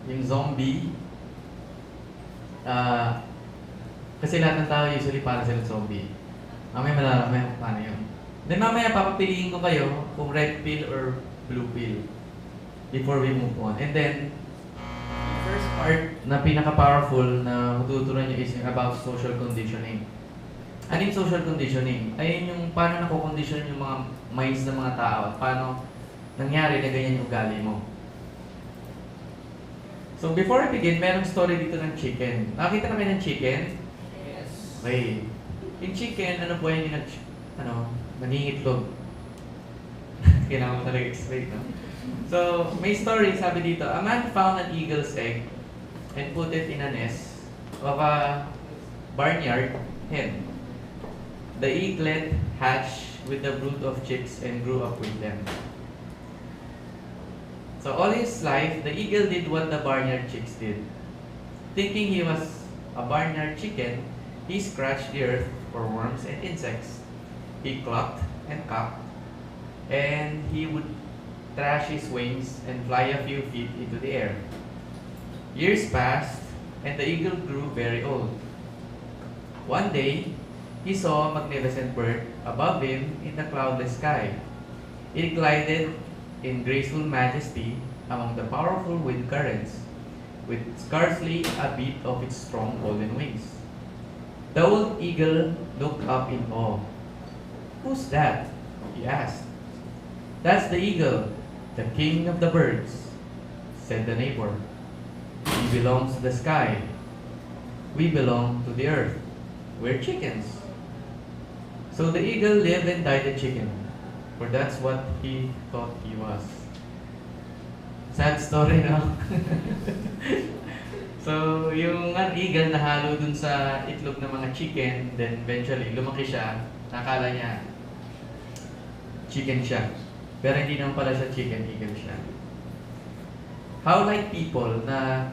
yung zombie, ah, kasi lahat ng tao usually para sila zombie. Mamaya malalaman kung paano yun. Then mamaya papapiliin ko kayo kung red pill or blue pill before we move on. And then, yung first part na pinaka-powerful na matutunan nyo is about social conditioning. Ano yung social conditioning? Ayun yung paano nako-condition yung mga minds ng mga tao at paano nangyari na ganyan yung ugali mo. So before I begin, merong story dito ng chicken. Nakita na kayo ng chicken? Yes. Okay. Yung chicken, ano po yan yung nangingitlog. Kailangan ko talaga explain, no? So, may story, sabi dito, a man found an eagle's egg and put it in a nest of a barnyard hen. The eaglet hatched with the brood of chicks and grew up with them. So all his life, the eagle did what the barnyard chicks did. Thinking he was a barnyard chicken, he scratched the earth for worms and insects. He clucked and cocked, and he would thrash his wings and fly a few feet into the air. Years passed, and the eagle grew very old. One day, he saw a magnificent bird above him in the cloudless sky. It glided in graceful majesty among the powerful wind currents, with scarcely a beat of its strong golden wings. The old eagle looked up in awe. "Who's that?" he asked. "That's the eagle, the king of the birds," said the neighbor. "He belongs to the sky. We belong to the earth. We're chickens." So the eagle lived and died a chicken, for that's what he thought he was. Sad story, no? So, yung eagle nahalo dun sa itlog ng mga chicken, then eventually lumaki siya, nakala niya chicken siya. Pero hindi naman pala siya chicken, eagle siya. How like people na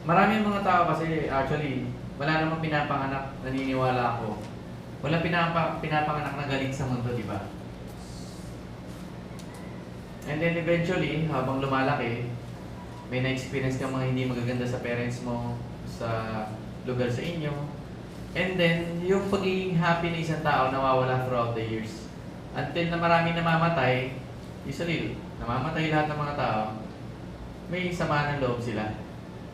maraming mga tao kasi actually wala namang pinapanganak, naniniwala ako. Wala pinapanganak na galing sa mundo, di ba? And then eventually, habang lumalaki, may na-experience kang mga hindi magaganda sa parents mo, sa lugar sa inyo. And then, yung pagiging happy ng isang tao nawawala throughout the years. Until na maraming namamatay, usually, namamatay lahat ng mga tao, may sama ng loob sila.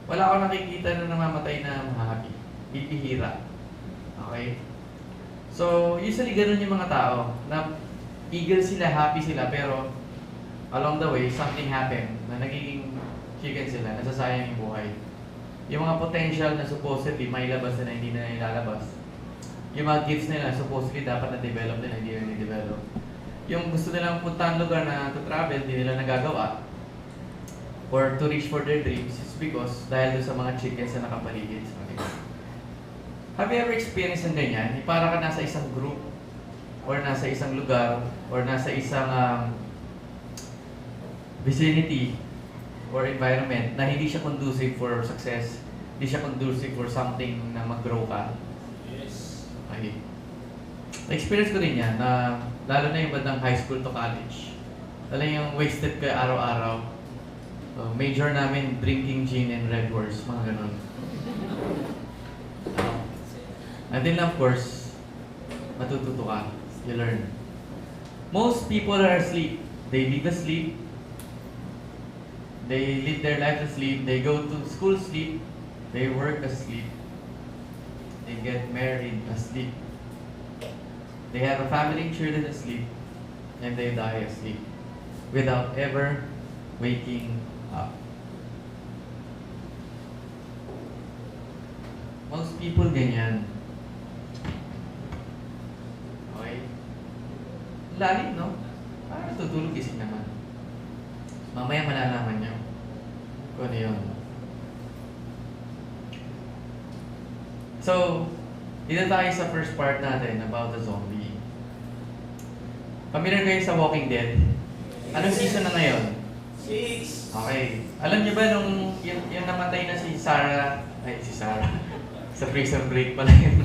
Wala akong nakikita na namamatay na happy. Bibihira. Okay? So, usually ganun yung mga tao, na eagle sila, happy sila, pero along the way, something happened na nagiging chicken sila, nasasayang yung buhay. Yung mga potential na supposedly may labas na hindi na ilalabas. Yung mga gifts nila, supposedly dapat na-develop nila, hindi na develop. Yung gusto nilang puntahan lugar na to travel, hindi nila nagagawa. Or to reach for their dreams, is because dahil doon sa mga chickens na nakapaligid sa kanila. Have you ever experienced ng ganyan? Para ka nasa isang group, or nasa isang lugar, or nasa isang vicinity, or environment na hindi siya conducive for success, hindi siya conducive for something na mag-grow ka. Yes. Okay. Na-experience ko din yan, na lalo na yung bandang high school to college. Alam yung wasted ka araw-araw. Major namin, drinking gin and Red Horse, mga ganun. And then of course, matututo ka, you learn. Most people are asleep. They live asleep. They live their life asleep. They go to school asleep. They work asleep. They get married asleep. They have a family, children asleep. And they die asleep. Without ever waking up. Most people ganyan. Okay? Lalim, no? Parang natutulog gising naman. Mamaya malalaman nyo kung ano yun. So, dito tayo sa first part natin about the zombie. Familiar kayo sa Walking Dead? Anong season na ngayon? 6. Okay. Alam niyo ba nung yung namatay na si Sarah, sa Prison Break pala yun.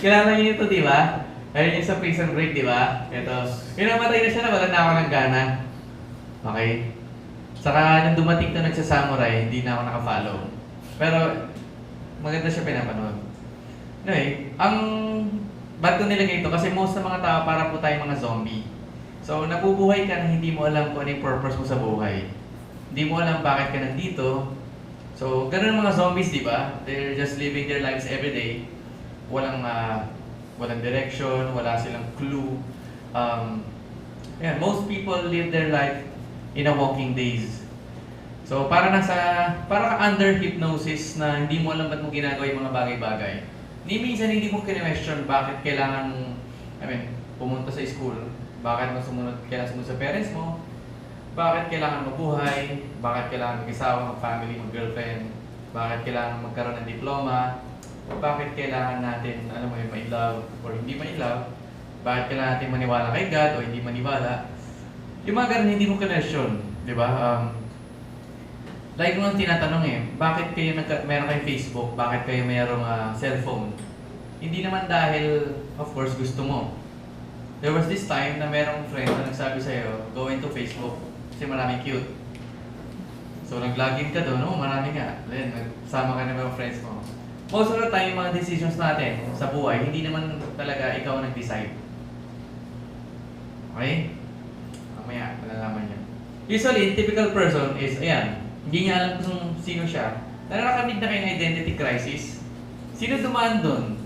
Kilala niyo ito, di ba? Ayun yung sa Prison Break, di ba? Ito. Yung namatay na siya na wala na ako ng gana. Okay? Saka nung dumating to nagsasamurai, hindi na ako nakafollow. Pero maganda siya pinapanood. Anyway, ang ba't ko nilagay ito? Kasi most ng mga tao para po tayo mga zombie. So, nabubuhay ka na hindi mo alam kung ano yung purpose mo sa buhay. Hindi mo alam bakit ka nandito. So, ganun ang mga zombies, di ba? They're just living their lives every day. Walang direction, wala silang clue. Most people live their life in a walking daze. So, para ka under hypnosis na hindi mo alam ba't mo ginagawa yung mga bagay-bagay. Minsan hindi mo kine-question bakit kailangan pumunta sa school, bakit kailangan sumunod sa parents mo, bakit kailangan mabuhay, bakit kailangan mag-isawa, mag-family, mag-girlfriend, bakit kailangan magkaroon ng diploma, bakit kailangan natin, ma-love or hindi ma-love, bakit kailangan natin maniwala kay God o hindi maniwala. Yung mga ganun hindi mo connection, di ba? Like kung ang tinatanong bakit kayo meron kayong Facebook, bakit kayo mayroong cellphone? Hindi naman dahil, of course, gusto mo. There was this time na merong friend na nagsabi sa'yo, go into Facebook, kasi maraming cute. So nag-login ka doon, marami nga. Then, nagsama ka ng mga friends mo. Most of the time, yung mga decisions natin sa buhay, hindi naman talaga ikaw nag-decide. Okay? Mamaya, malalaman niya. Usually, typical person is, hindi niya alam kung sino siya. Nararamid na kayo ng identity crisis. Sino dumaan doon?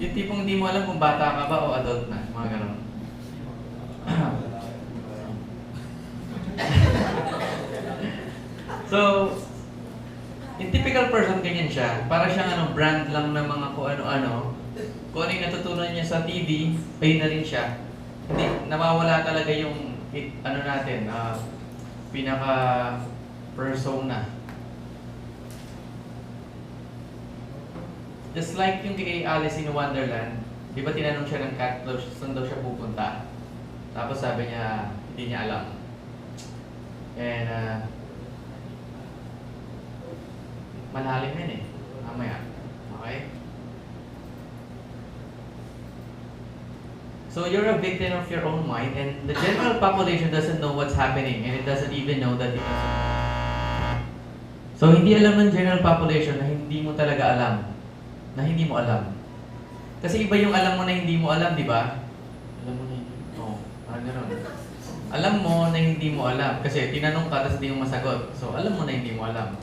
Yung tipong hindi mo alam kung bata ka ba o adult na. Mga ganon. So, yung typical person, ganyan siya. Para siyang brand lang ng mga kung ano-ano. Kung ano yung natutunan niya sa TV, ayun na rin siya. Hindi, nawawala talaga yung, pinaka-persona. Just like yung kay Alice in Wonderland, di ba tinanong siya ng cat, saan daw siya pupunta? Tapos sabi niya, hindi niya alam. And, malalim yan mamaya. Okay? So you're a victim of your own mind, and the general population doesn't know what's happening, and it doesn't even know that it doesn't know. So hindi alam ng general population na hindi mo talaga alam. Na hindi mo alam. Kasi iba yung alam mo na hindi mo alam, di ba? Alam mo na hindi. Gano'n. Alam mo na hindi mo alam. Kasi tinanong ka, tapos hindi mo masagot. So alam mo na hindi mo alam.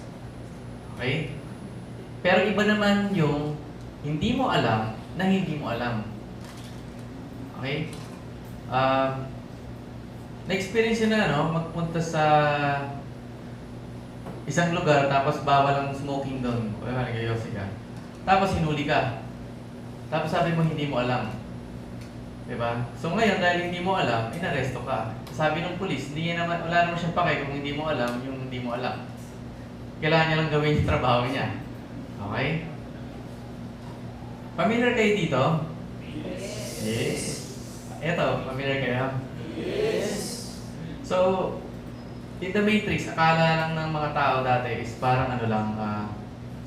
Okay? Pero iba naman yung hindi mo alam na hindi mo alam. Okay? Na-experience yun na, magpunta sa isang lugar, tapos bawal ang smoking doon. O nag-yosi ka. Tapos hinuli ka. Tapos sabi mo hindi mo alam. Diba? So ngayon, dahil hindi mo alam, inaresto ka. Sabi ng pulis, wala naman siyang pake kung hindi mo alam yung hindi mo alam. Kailangan niya lang gawin yung trabaho niya. Okay? Familiar kayo dito? Yes. Eto, familiar kayo? Yes. So, in The Matrix, akala lang ng mga tao dati is parang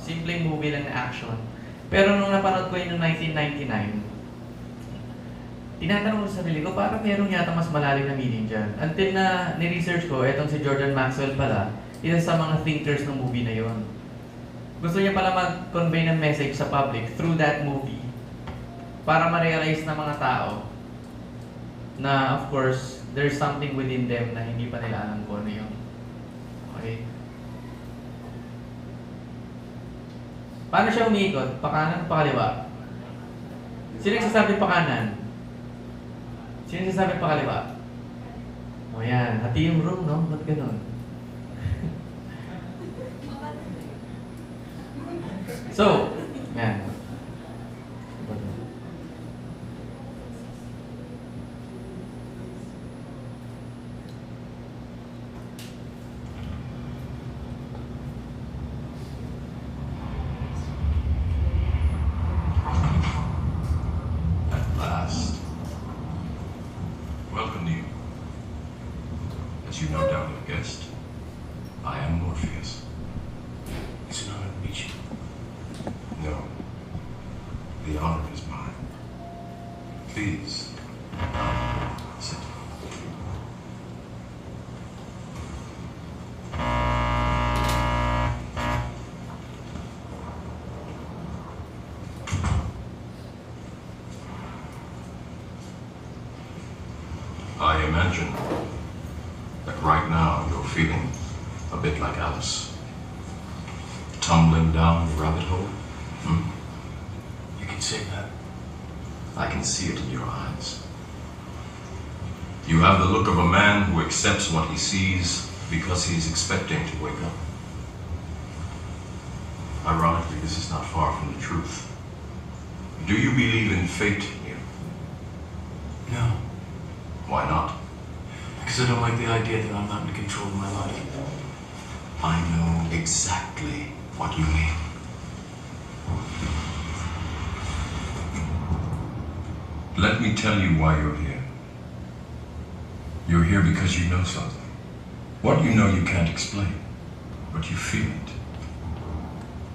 simpleng movie lang na action. Pero nung napanood ko yun noong 1999, tinatanong ko sa sarili ko, parang meron yata mas malalim na meaning dyan. Until na ni-research ko, etong si Jordan Maxwell pala, isa sa mga thinkers ng movie na yon. Gusto niya pala mag-convey ng message sa public through that movie para ma-realize ng mga tao na, of course, there's something within them na hindi pa nila alam kung ano yun. Okay? Paano siya umiikot? Pakanan, pakaliwa? Sino nagsasabi pakanan? Sino nagsasabi pakaliwa? O yan, hati yung room, no? Ba't ganun? So, yan. At last, welcome to you. As you no doubt have guessed, I am Morpheus. Is it an honor to meet you? No. The honor is mine. Please, sit down. Right now, you're feeling a bit like Alice. Tumbling down the rabbit hole? You can say that. I can see it in your eyes. You have the look of a man who accepts what he sees because he's expecting to wake up. Ironically, this is not far from the truth. Do you believe in fate, Neo? No, Why not? because I don't like the idea that I'm not in control of my life. I know exactly what you mean. Let me tell you why you're here. You're here because you know something. What you know you can't explain, but you feel it.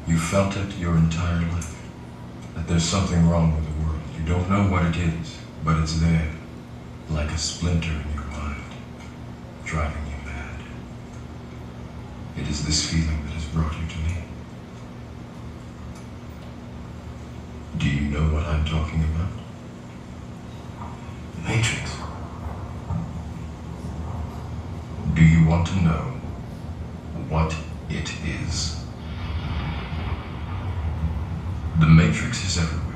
You felt it your entire life. That there's something wrong with the world. You don't know what it is, but it's there, like a splinter in your mind, driving you mad. It is this feeling that has brought you to me. Do you know what I'm talking about? The Matrix. Do you want to know what it is? The Matrix is everywhere.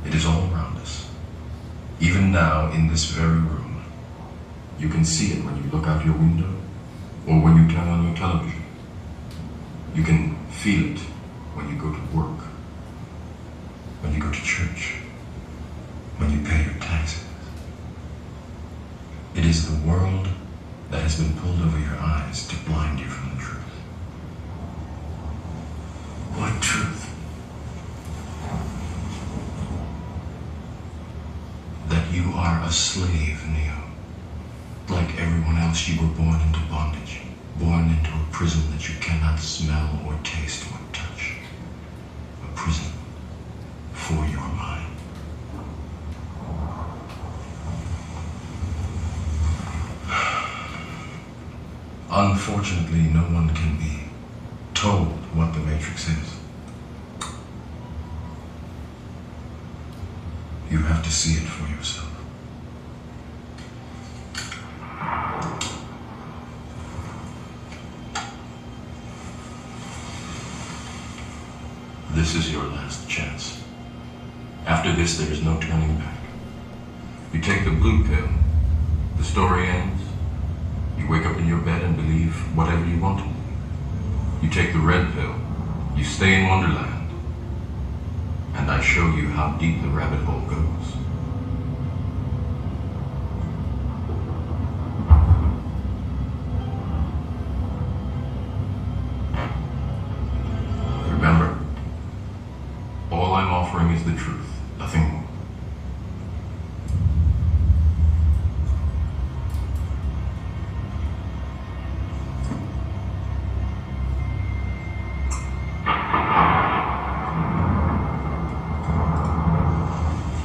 It is all around us. Even now, in this very room. You can see it when you look out your window or when you turn on your television. You can feel it when you go to work, when you go to church, when you pay your taxes. It is the world that has been pulled over your eyes to blind you from the truth. What truth? That you are a slave, Neo. Like everyone else, you were born into bondage, born into a prison that you cannot smell or taste or touch. A prison for your mind. Unfortunately, no one can be told what the Matrix is. You have to see it for yourself. This is your last chance. After this, there is no turning back. You take the blue pill, the story ends. You wake up in your bed and believe whatever you want to believe. You take the red pill, you stay in Wonderland, and I show you how deep the rabbit hole goes. Remember, all I'm offering is the truth, nothing more.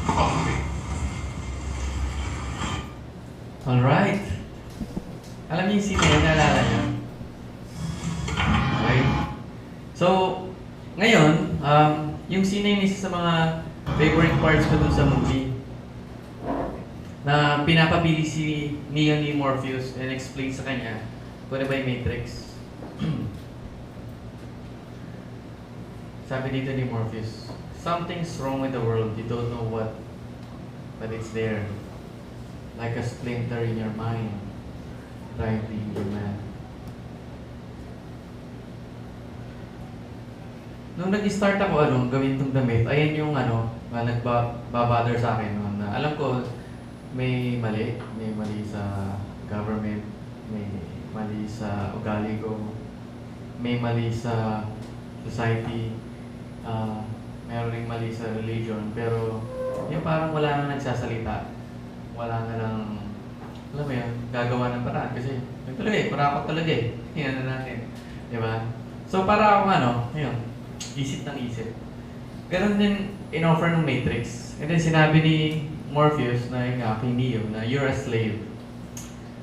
Follow me. Alright. Alam niyo yung scene na yun, naalala niyo? Okay. So, ngayon, yung scene na yun isa sa mga favorite parts ko dun sa movie. Na pinapabili si Neo ni Morpheus and explain sa kanya kung ano ba yung Matrix. Sabi dito ni Morpheus, something's wrong with the world, you don't know what, but it's there. Like a splinter in your mind, driving you mad. Nung nag-start ako gawin tong damit, ayan yung nagbabother sa akin noon na alam ko may mali sa government, may mali sa ugali ko, may mali sa society, meron ring mali sa religion, pero yung parang wala nang nagsasalita, wala na lang, alam mo yun, gagawa ng paraan kasi yun talaga parapat talaga yan na natin, di ba? So para akong yun, isip ng isip. Ganun din in-offer ng Matrix. And then sinabi ni Morpheus na yung kay Neo na you're a slave.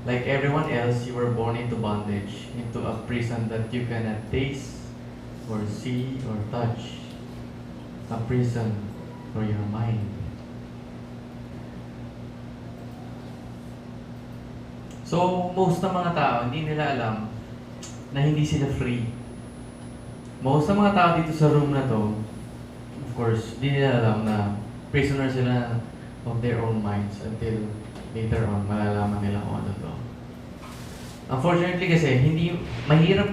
Like everyone else, you were born into bondage, into a prison that you cannot taste or see or touch. A prison for your mind. So, most ng mga tao, hindi nila alam na hindi sila free. Most ng mga tao dito sa room na to, of course, hindi nila alam na prisoner sila of their own minds until later on, malalaman nila kung ano to. Unfortunately kasi, hindi, mahirap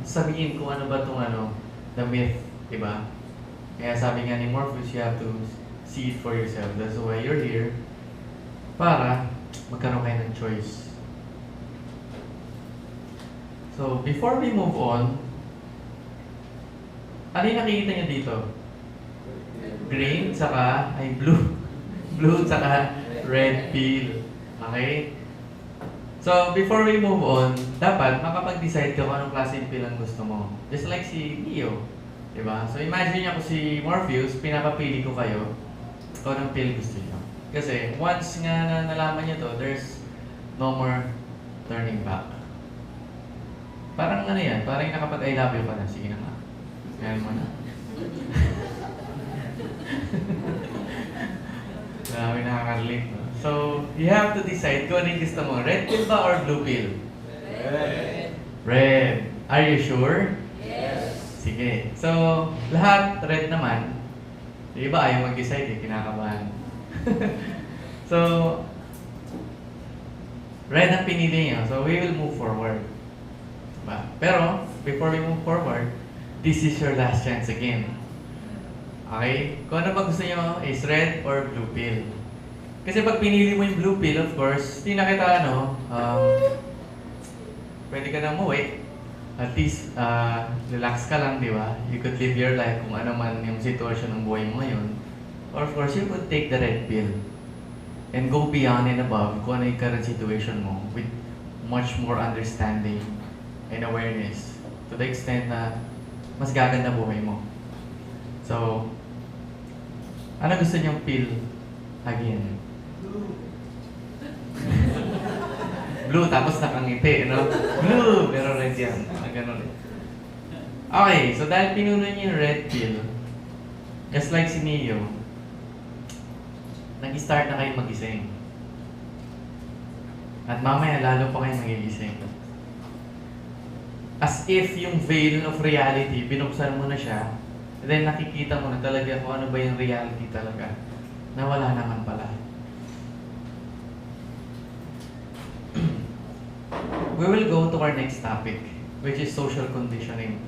sabihin kung ano ba itong the myth, diba? Kaya sabi nga ni Morpheus, you have to see it for yourself. That's why you're here, para magkaroon kayo ng choice. So, before we move on, ano yung nakikita nyo dito? Green, saka, blue. Blue, saka red pill. Okay? So, before we move on, dapat makapag-decide ka kung anong klase pill ang gusto mo. Just like si Neo. Diba? So, imagine niya kung si Morpheus, pinapapili ko kayo kung anong pill gusto niyo. Kasi, once nga na nalaman niyo to, there's no more turning back. Parang ano yan, parang nakapag-I love you ka na. Sige na nga. Ngayon mo na. Marami nakaka-relate, no? So, you have to decide kung ano yung gusto mo. Red pill ba or blue pill? Red. Red. Are you sure? Yes. Sige. So, lahat red naman. Yung iba ayaw mag-decide, kinakabahan. So, red ang pinili niyo. So, we will move forward. Diba? Pero, before we move forward, this is your last chance again. Okay? Kung ano ba gusto niyo is red or blue pill. Kasi pag pinili mo yung blue pill, of course, hindi na kita pwede ka na umuwi. At least, relax ka lang, di ba? You could live your life kung ano man yung sitwasyon ng buhay mo ngayon. Or of course, you could take the red pill and go beyond and above kung ano yung current situation mo with much more understanding and awareness to the extent na mas gaganda buhay mo. So, ano gusto niyong pill again? Blue, tapos nakangiti, no? Blue, pero red yan. Ganun. Okay, so dahil pinuno niyo yung red pill, just like si Neo, nag-start na kayo magising. At mamaya lalo pa kayo magigising. As if yung veil of reality, binuksan mo na siya, and then nakikita mo na talaga kung ano ba yung reality talaga, na wala naman pala. We will go to our next topic, which is social conditioning.